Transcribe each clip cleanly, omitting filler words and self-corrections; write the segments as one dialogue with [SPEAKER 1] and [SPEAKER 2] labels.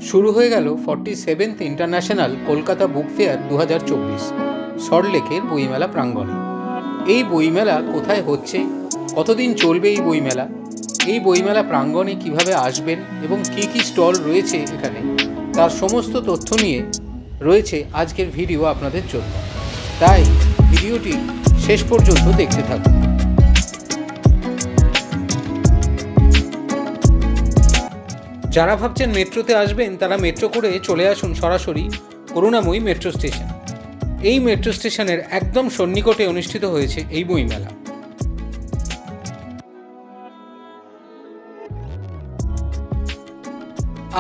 [SPEAKER 1] শুরু হয়ে গেল 47th international Kolkata book fair 2024 সল্টলেকের বইমেলা প্রাঙ্গণে। এই বইমেলা কোথায় হচ্ছে, কতদিন চলবে এই বইমেলা, এই বইমেলা প্রাঙ্গণে কিভাবে আসবেন এবং কি কি স্টল রয়েছে এখানে, তার সমস্ত তথ্য নিয়ে রয়েছে আজকের ভিডিও আপনাদের জন্য। তাই ভিডিওটি শেষ পর্যন্ত দেখতে থাকুন। যারা ভাবছেন মেট্রোতে আসবেন তারা মেট্রো করে চলে আসুন সরাসরি করুণাময়ী মেট্রো স্টেশন। এই মেট্রো স্টেশনের একদম সন্নিকটে অনুষ্ঠিত হয়েছে এই বইমেলা।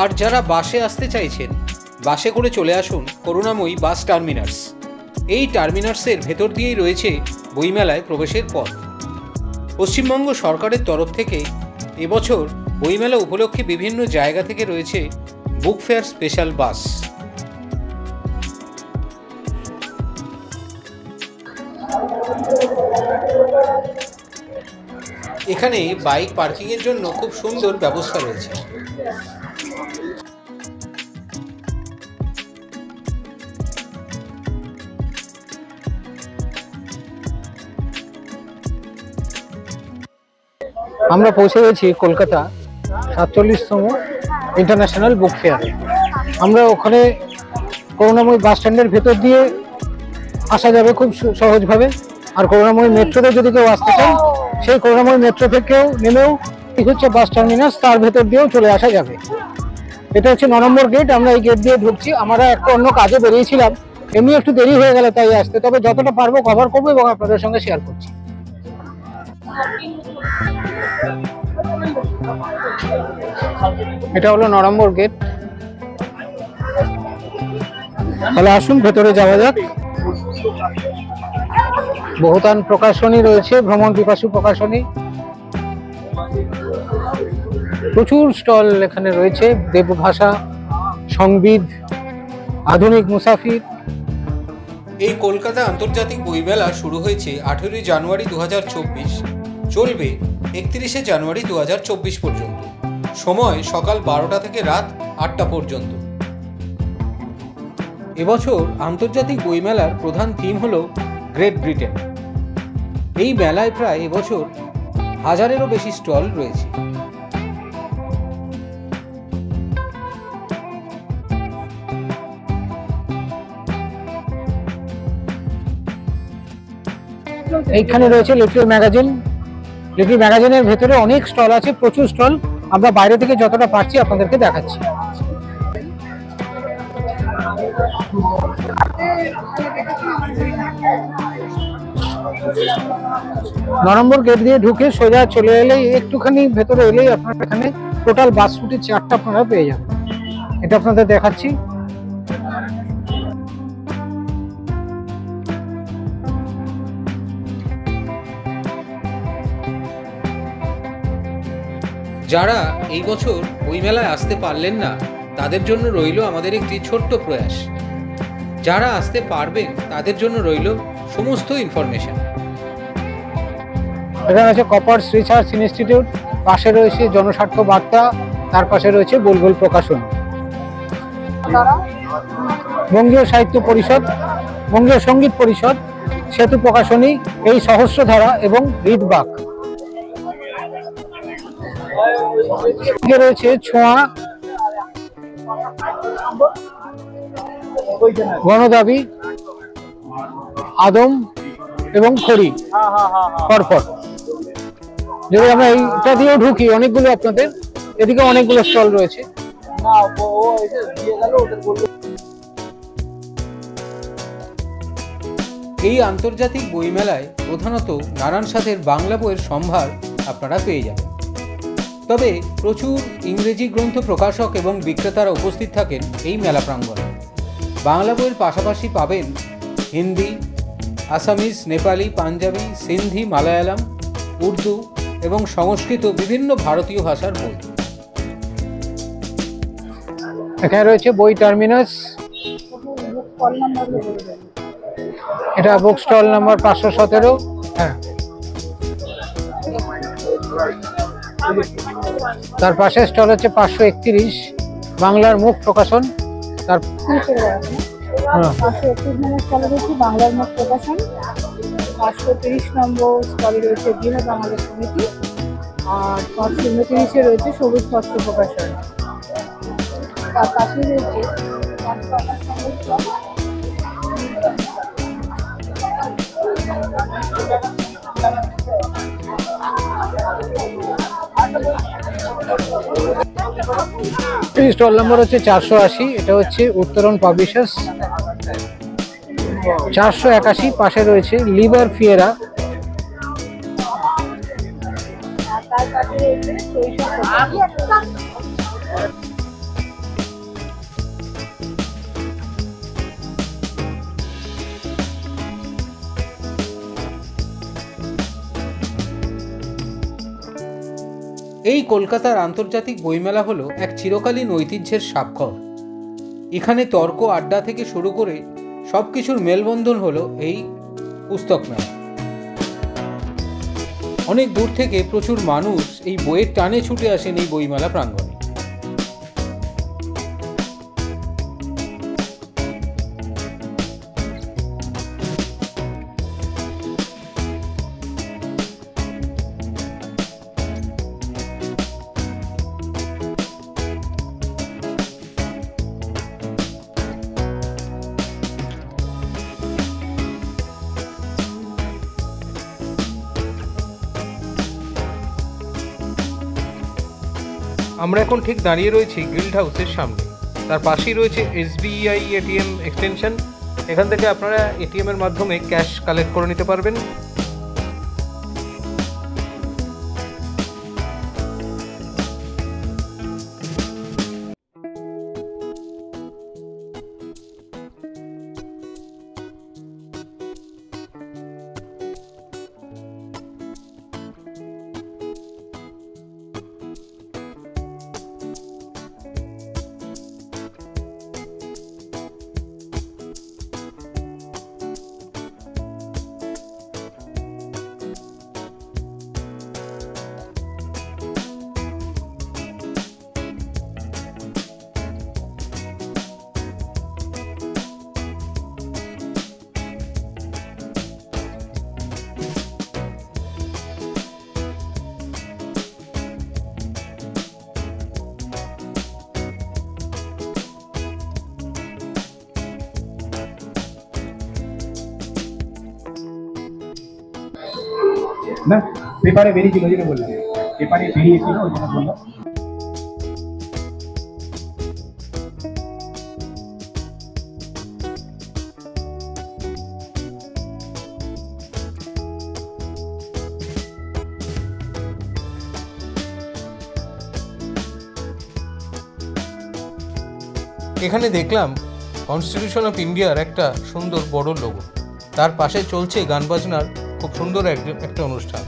[SPEAKER 1] আর যারা বাসে আসতে চাইছেন, বাসে করে চলে আসুন করুণাময়ী বাস টার্মিনাস। এই টার্মিনাসের ভেতর দিয়েই রয়েছে বইমেলায় প্রবেশের পথ। পশ্চিমবঙ্গ সরকারের তরফ থেকে এবছর বইমেলা উপলক্ষে বিভিন্ন জায়গা থেকে রয়েছে বুক ফেয়ার স্পেশাল বাস। এখানে বাইক পার্কিংয়ের জন্য খুব সুন্দর ব্যবস্থা রয়েছে।
[SPEAKER 2] আমরা পৌঁছে গেছি কলকাতা 47তম ইন্টারন্যাশনাল বুক ফেয়ার। আমরা ওখানে করুণাময়ী বাস স্ট্যান্ডের ভেতর দিয়ে আসা যাবে খুব সহজভাবে। আর করুণাময়ী মেট্রোতে যদি কেউ আসতে চান, সেই করুণাময়ী মেট্রো থেকেও নেমেও ঠিক হচ্ছে বাস টার্মিনাস, তার ভেতর দিয়েও চলে আসা যাবে। এটা হচ্ছে 9 নম্বর গেট। আমরা এই গেট দিয়ে ঢুকছি। আমরা একটা অন্য কাজে বেরিয়েছিলাম, এমনি একটু দেরি হয়ে গেল তাই আসতে, তবে যতটা পারবো কভার করবো এবং আপনাদের সঙ্গে শেয়ার করছি। এটা হলো 9 নম্বর গেট। তাহলে আসুন ভেতরে যাওয়া যাক। বহুতান প্রকাশনী রয়েছে, ভ্রমণ পিপাসু প্রকাশনী। প্রচুর স্টল এখানে রয়েছে, দেবভাষা, সংবিদ, আধুনিক মুসাফির।
[SPEAKER 1] এই কলকাতা আন্তর্জাতিক বইমেলা শুরু হয়েছে 18 জানুয়ারি 2024, চলবে 31 জানুয়ারি 2024 পর্যন্ত। সময় সকাল 12টা থেকে রাত 8টা পর্যন্ত। এবছর আন্তর্জাতিক বইমেলার প্রধান থিম হলো গ্রেট ব্রিটেন। এই মেলায় প্রায় এবছর 1000-এরও বেশি স্টল রয়েছে।
[SPEAKER 2] এইখানে রয়েছে লিটল ম্যাগাজিন। লিটল ম্যাগাজিনের ভেতরে অনেক স্টল আছে, প্রচুর স্টল। আমরা বাইরে থেকে যতটা পারছি আপনাদেরকে দেখাচ্ছি। নম্বর গেট দিয়ে ঢুকে সোজা চলে এলেই, একটুখানি ভেতরে এলেই আপনারা এখানে টোটাল বাস রুটের চার্টটা আপনারা পেয়ে যাবেন। এটা আপনাদের দেখাচ্ছি।
[SPEAKER 1] যারা এই বছর বইমেলায় আসতে পারলেন না, তাদের জন্য রইল আমাদের একটি ছোট্ট প্রয়াস। যারা আসতে পারবেন তাদের জন্য রইল সমস্ত ইনফরমেশন।
[SPEAKER 2] এখানে আছে কপার্স রিসার্চ ইনস্টিটিউট, পাশে রয়েছে জনস্বার্থ বার্তা, তার পাশে রয়েছে বুলবুল প্রকাশন, বঙ্গীয় সাহিত্য পরিষদ, বঙ্গীয় সঙ্গীত পরিষদ, সেতু প্রকাশনী, এই সহস্রধারা এবং হৃদবাক। রয়েছে ছোঁয়া, গণদাবি, আদম এবং খড়ি, ফরফর। যদি আমরা এইটা দিয়েও ঢুকি, অনেকগুলো আপনাদের এদিকে অনেকগুলো স্টল রয়েছে।
[SPEAKER 1] এই আন্তর্জাতিক বইমেলায় প্রধানত নানান স্বাদের বাংলা বইয়ের সম্ভার আপনারা পেয়ে যাবেন। তবে প্রচুর ইংরেজি গ্রন্থ প্রকাশক এবং বিক্রেতারা উপস্থিত থাকেন এই মেলা প্রাঙ্গণে। বাংলা বইয়ের পাশাপাশি পাবেন হিন্দি, আসামিজ, নেপালি, পাঞ্জাবি, সিন্ধি, মালায়ালাম, উর্দু এবং সংস্কৃত বিভিন্ন ভারতীয় ভাষার বই।
[SPEAKER 2] এখানে রয়েছে বই টার্মিনাস। এটা বুক স্টল নাম্বার 517। হ্যাঁ, তার পাশে স্টল হচ্ছে 531। বাংলার মুখ প্রকাশন। তার হ্যাঁ,
[SPEAKER 3] 531 স্টলে রয়েছে বাংলার মুখ প্রকাশন, 530 নম্বর স্টলে রয়েছে বৃহৎ বাংলা সমিতি, আর 529-এ রয়েছে সবুজ পত্র প্রকাশন। তার পাশে রয়েছে 528 নম্বর স্টল।
[SPEAKER 2] স্টল নাম্বার হচ্ছে 480, এটা হচ্ছে উত্তরণ পাবলিশার্স। 481 পাশে রয়েছে লিবার ফিয়েরা।
[SPEAKER 3] আর তার পাশে রয়েছে শৈশব প্রকাশন।
[SPEAKER 1] এই কলকাতার আন্তর্জাতিক বইমেলা হলো এক চিরকালীন ঐতিহ্যের স্বাক্ষর। এখানে তর্ক আড্ডা থেকে শুরু করে সব কিছুর মেলবন্ধন হলো এই পুস্তক মেলা। অনেক দূর থেকে প্রচুর মানুষ এই বইয়ের টানে ছুটে আসেন এই বইমেলা প্রাঙ্গণে। আমরা এখন ঠিক দাঁড়িয়ে রয়েছি গিল্ড হাউসের সামনে। তার পাশেই রয়েছে SBI ATM এক্সটেনশন। এখান থেকে আপনারা ATM এর মাধ্যমে ক্যাশ কালেক্ট করে নিতে পারবেন।
[SPEAKER 4] না পেপারে বেরিয়েছিল যেটা বললাম, পেপারে বেরিয়েছিল ওই জন্য বললাম।
[SPEAKER 1] এখানে দেখলাম কনস্টিটিউশন অফ ইন্ডিয়ার একটা সুন্দর বড় লোগো। তার পাশে চলছে গান বাজনার খুব সুন্দর একটা অনুষ্ঠান।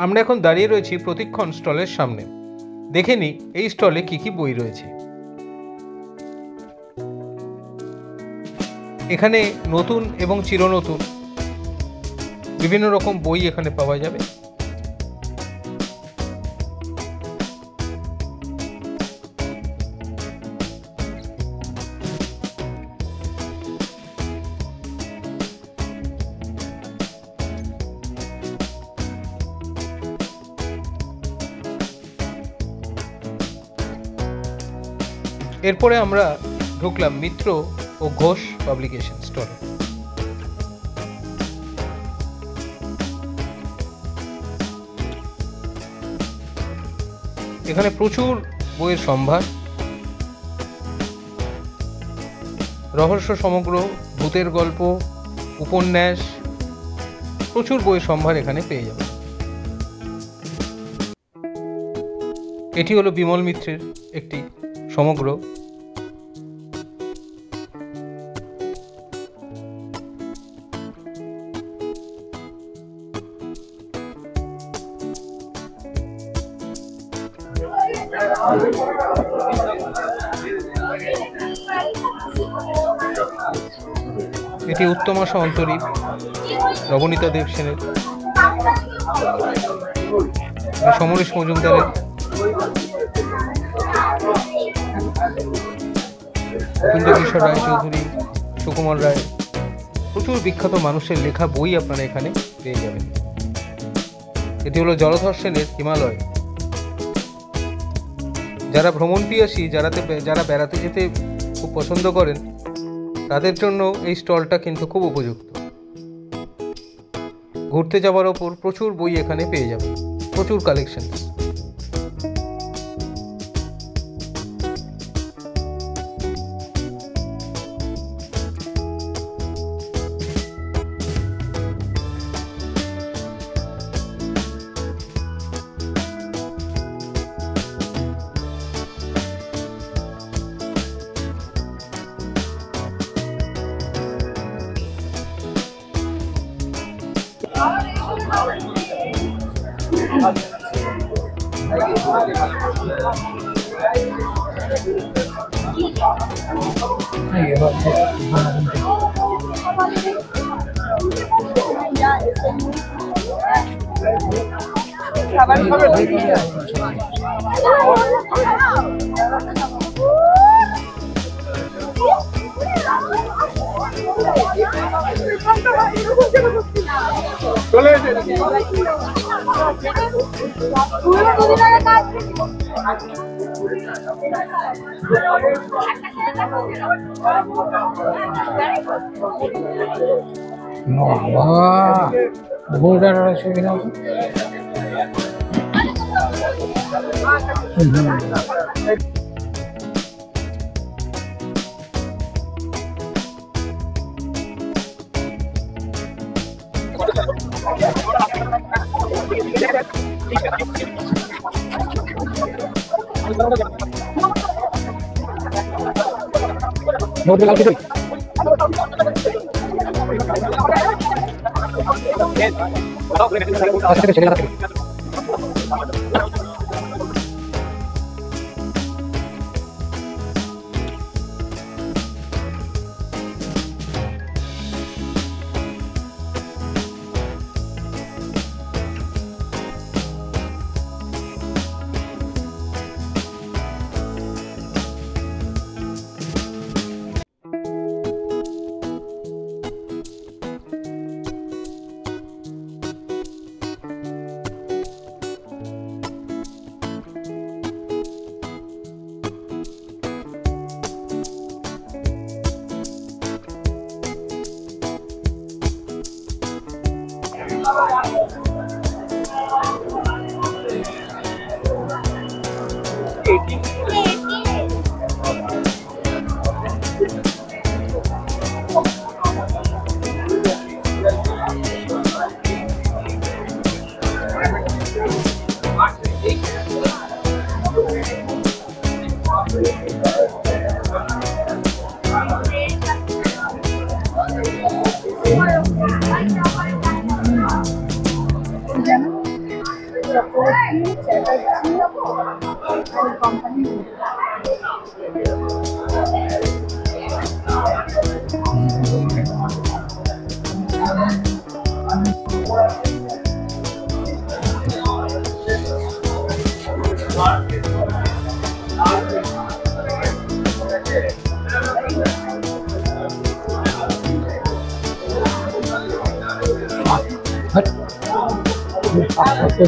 [SPEAKER 1] আমরা এখন দাঁড়িয়ে রয়েছি প্রতিক্ষণ স্টলের সামনে। দেখে নিই এই স্টলে কি কি বই রয়েছে। এখানে নতুন এবং চিরনতুন বিভিন্ন রকম বই এখানে পাওয়া যাবে। এরপরে আমরা ঢুকলাম মিত্র ও ঘোষ পাবলিকেশন স্টলে। এখানে প্রচুর বইয়ের সম্ভার, রহস্য সমগ্র, ভূতের গল্প, উপন্যাস, প্রচুর বইয়ের সম্ভার এখানে পেয়ে যাবেন। এটি হলো বিমল মিত্রের একটি সমগ্র। এটি উত্তমাশা অন্তরীপ, নবনীতা দেবসেনের, সমরেশ মজুমদারের, উপেন্দ্র কিশোর রায়চৌধুরী, সুকুমার রায়, প্রচুর বিখ্যাত মানুষের লেখা বই আপনারা এখানে পেয়ে যাবেন। এটি হলো জলধর সেনের হিমালয়। যারা ভ্রমণ পিয়াসী, যারা বেড়াতে যেতে খুব পছন্দ করেন, তাদের জন্য এই স্টলটা কিন্তু খুব উপযুক্ত। ঘুরতে যাওয়ার ওপর প্রচুর বই এখানে পেয়ে যাবেন, প্রচুর কালেকশন।
[SPEAKER 2] বোর্ডার ছবি না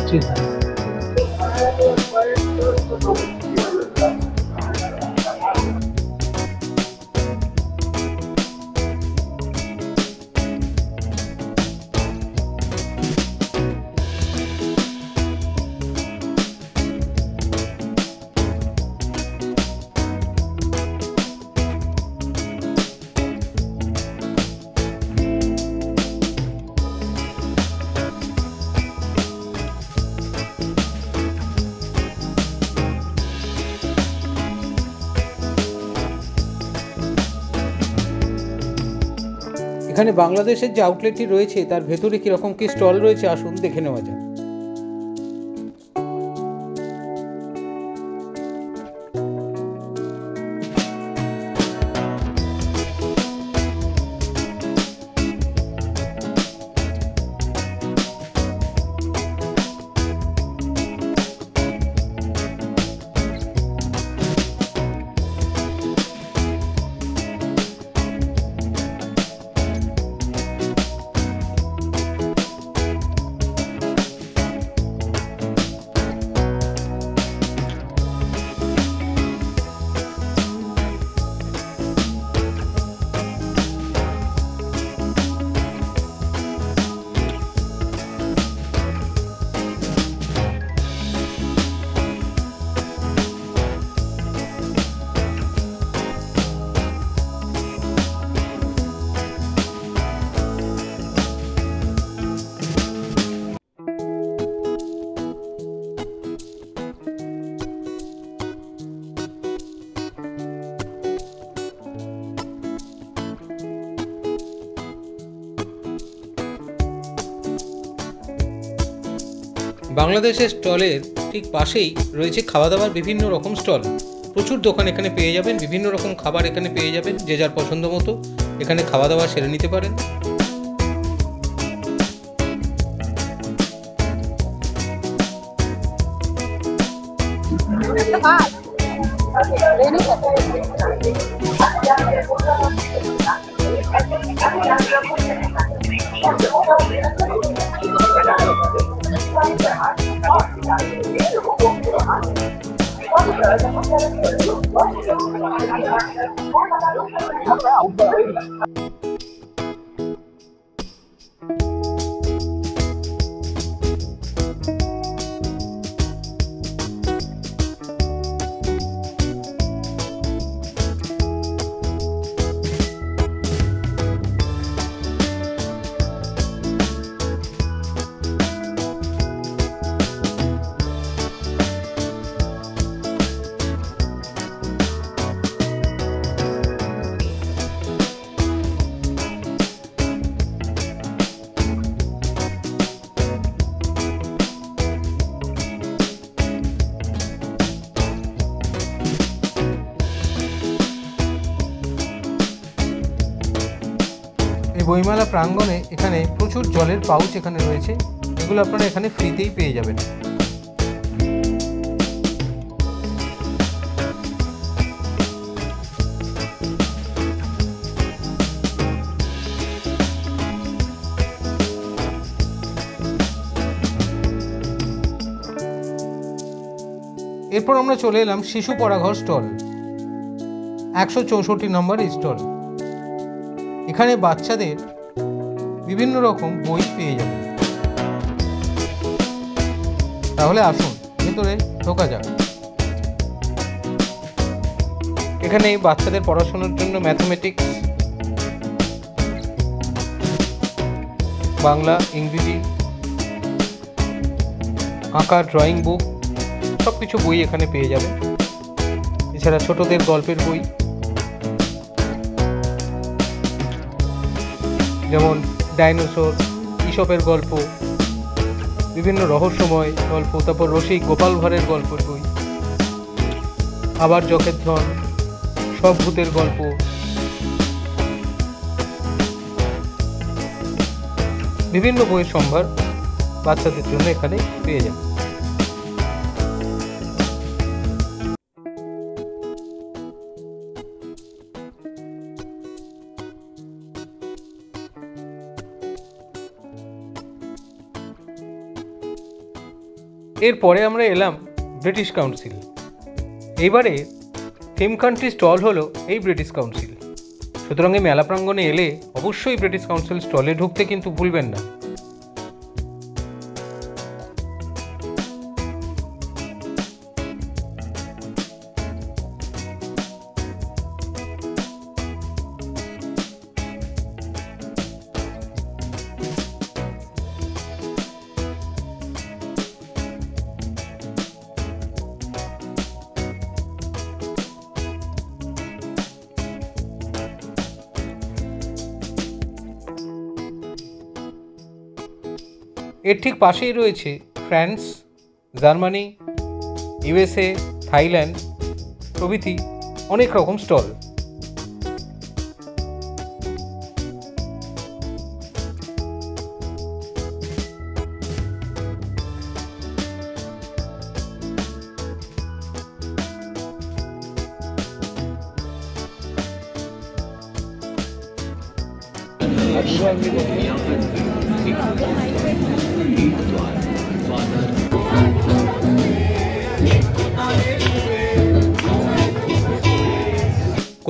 [SPEAKER 2] चीज
[SPEAKER 1] এখানে বাংলাদেশের যে আউটলেটটি রয়েছে তার ভেতরে কীরকম কী স্টল রয়েছে আসুন দেখে নেওয়া যাক। বাংলাদেশের স্টলের ঠিক পাশেই রয়েছে খাওয়া দাওয়ার বিভিন্ন রকম স্টল। প্রচুর দোকান এখানে পেয়ে যাবেন, বিভিন্ন রকম খাবার এখানে পেয়ে যাবেন, যে যার পছন্দ মতো এখানে খাওয়া দাওয়া সেরে নিতে পারেন। বইমেলা প্রাঙ্গণে এখানে প্রচুর জলের পাউচ এখানে রয়েছে, এগুলো আপনারা এখানে ফ্রিতেই পেয়ে যাবেন। এরপর আমরা চলে এলাম শিশু পড়াঘর স্টল, 164 নম্বর স্টল। এখানে বাচ্চাদের বিভিন্ন রকম বই পেয়ে যাবেন। তাহলে আসুন ভেতরে ঢোকা যাক। এখানে বাচ্চাদের পড়াশোনার জন্য ম্যাথমেটিক্স, বাংলা, ইংরেজি, আঁকা, ড্রয়িং বুক সব কিছু বই এখানে পেয়ে যাবেন। এছাড়া ছোটদের গল্পের বই, যেমন ডাইনোসর, ঈশপের গল্প, বিভিন্ন রহস্যময় গল্প, তারপর রসিক গোপাল ভাঁড়ের গল্পের বই, আবার জকের ধন, সব ভূতের গল্প, বিভিন্ন বইয়ের সম্ভার বাচ্চাদের জন্য এখানে পেয়ে যাবে। এরপরে আমরা এলাম ব্রিটিশ কাউন্সিল। এইবারে থিম কান্ট্রি স্টল হলো এই ব্রিটিশ কাউন্সিল। সুতরাং এই মেলা প্রাঙ্গণে এলে অবশ্যই ব্রিটিশ কাউন্সিল স্টলে ঢুকতে কিন্তু ভুলবেন না। এর ঠিক পাশেই রয়েছে ফ্রান্স, জার্মানি, ইউএসএ, থাইল্যান্ড প্রভৃতি অনেক রকম স্টল।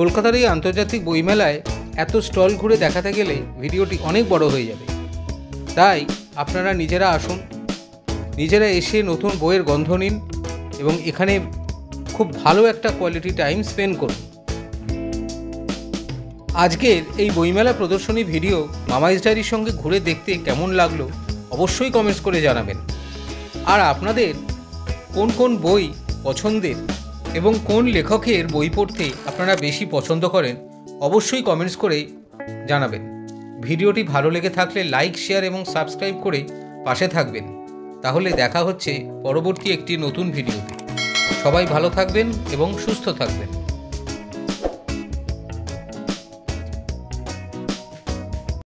[SPEAKER 1] কলকাতার এই আন্তর্জাতিক বইমেলায় এত স্টল ঘুরে দেখাতে গেলে ভিডিওটি অনেক বড় হয়ে যাবে, তাই আপনারা নিজেরা আসুন, নিজেরা এসে নতুন বইয়ের গন্ধ নিন এবং এখানে খুব ভালো একটা কোয়ালিটি টাইম স্পেন্ড করুন। আজকের এই বইমেলা প্রদর্শনী ভিডিও মামাইস ডায়েরির সঙ্গে ঘুরে দেখতে কেমন লাগলো অবশ্যই কমেন্টস করে জানাবেন। আর আপনাদের কোন কোন বই পছন্দের এবং কোন লেখকের বই পড়তে আপনারা বেশি পছন্দ করেন অবশ্যই কমেন্টস করে জানাবেন। ভিডিওটি ভালো লেগে থাকলে লাইক, শেয়ার এবং সাবস্ক্রাইব করে পাশে থাকবেন। তাহলে দেখা হচ্ছে পরবর্তী একটি নতুন ভিডিওতে। সবাই ভালো থাকবেন এবং সুস্থ থাকবেন।